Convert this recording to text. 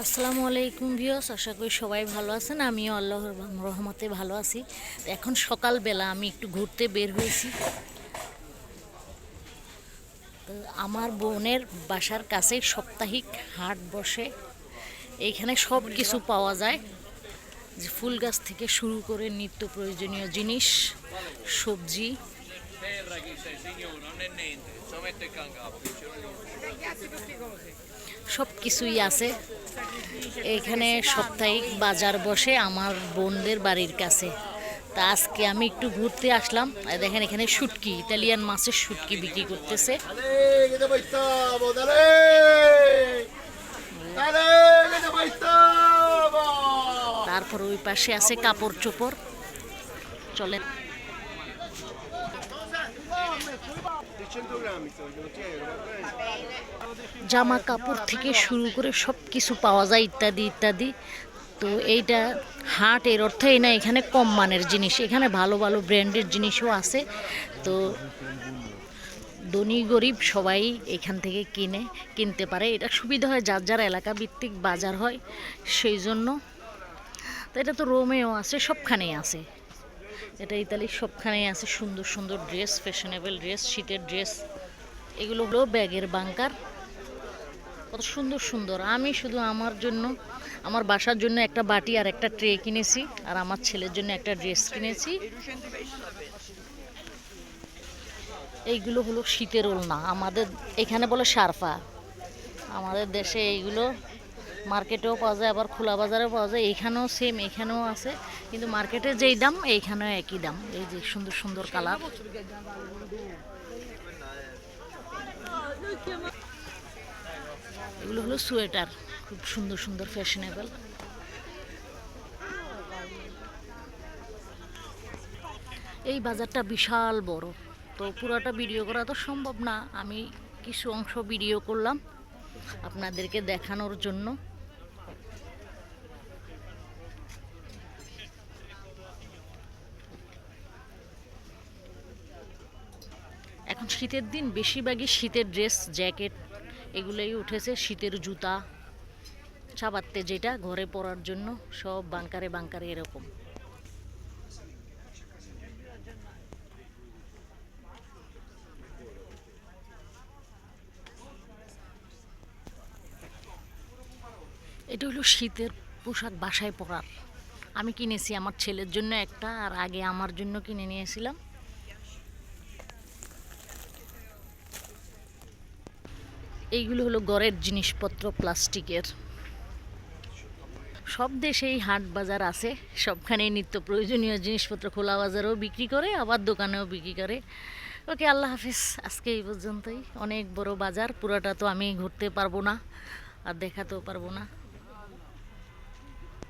আসসালামু আলাইকুম ভিউয়ার্স, আশা করি সবাই ভালো আছেন। আমিও আল্লাহর রহমতে ভালো আছি। এখন সকালবেলা আমি একটু ঘুরতে বের হয়েছি। তো আমার বোনের বাসার কাছে সাপ্তাহিক হাট বসে। এইখানে সব কিছু পাওয়া যায়, যে ফুল গাছ থেকে শুরু করে নিত্য প্রয়োজনীয় জিনিস, সবজি, সব কিছুই আছে। এইখানে সাপ্তাহিক বাজার বসে আমার বোনদের বাড়ির কাছে। তা আজকে আমি একটু ঘুরতে আসলাম। আর দেখেন এখানে শুটকি, ইতালিয়ান মাছের শুটকি বিক্রি করতেছে। তারপর ওই পাশে আছে কাপড় চোপড়। চলেন, জামা কাপড় থেকে শুরু করে সব কিছু পাওয়া যায়, ইত্যাদি ইত্যাদি। তো এইটা হাট, এর অর্থ এই না এখানে কম মানের জিনিস, এখানে ভালো ভালো ব্র্যান্ডের জিনিসও আছে। তো ধনী গরিব সবাই এখান থেকে কিনতে পারে। এটা সুবিধা হয়, যার যার এলাকা ভিত্তিক বাজার হয় সেই জন্য। তো এটা তো রোমেও আছে, সবখানেই আছে। এটা ইতালির সবখানেই আছে সুন্দর সুন্দর ড্রেস, ফ্যাশনেবল ড্রেস, শীতের ড্রেস। এগুলো হলো ব্যাগের বাংকার, কত সুন্দর সুন্দর। আমি শুধু আমার জন্য, আমার বাসার জন্য একটা বাটি আর একটা ট্রে কিনেছি, আর আমার ছেলের জন্য একটা ড্রেস কিনেছি। এইগুলো হলো শীতের ওড়না, আমাদের এখানে বলে সারফা। আমাদের দেশে এইগুলো মার্কেটেও পাওয়া যায়, আবার খোলা বাজারেও পাওয়া যায়। এইখানেও সেম, এখানেও আছে, কিন্তু মার্কেটে যেই দাম এইখানেও একই দাম। এই যে সুন্দর সুন্দর কালার। এগুলো হলো সোয়েটার, খুব সুন্দর সুন্দর ফ্যাশনেবল। এই বাজারটা বিশাল বড়, তো পুরোটা ভিডিও করা তো সম্ভব না। আমি কিছু অংশ ভিডিও করলাম আপনাদেরকে দেখানোর জন্য। এখন শীতের দিন, বেশিরভাগই শীতের ড্রেস, জ্যাকেট এগুলোই উঠেছে। শীতের জুতা, চাবাতে যেটা ঘরে পরার জন্য, সব বাংকারে বাংকারে এরকম। এটা হলো শীতের পোশাক, বাসায় পরার। আমি কিনেছি আমার ছেলের জন্য একটা, আর আগে আমার জন্য কিনে নিয়েছিলাম। এইগুলো হলো ঘরের জিনিসপত্র, প্লাস্টিকের। সব দেশেই হাট বাজার আছে, সবখানেই নিত্য প্রয়োজনীয় জিনিসপত্র খোলা বাজারেও বিক্রি করে, আবার দোকানেও বিক্রি করে। ওকে, আল্লাহ হাফিজ। আজকে এই পর্যন্তই। অনেক বড় বাজার, পুরোটা তো আমি ঘুরতে পারবো না আর দেখাতেও পারবো না।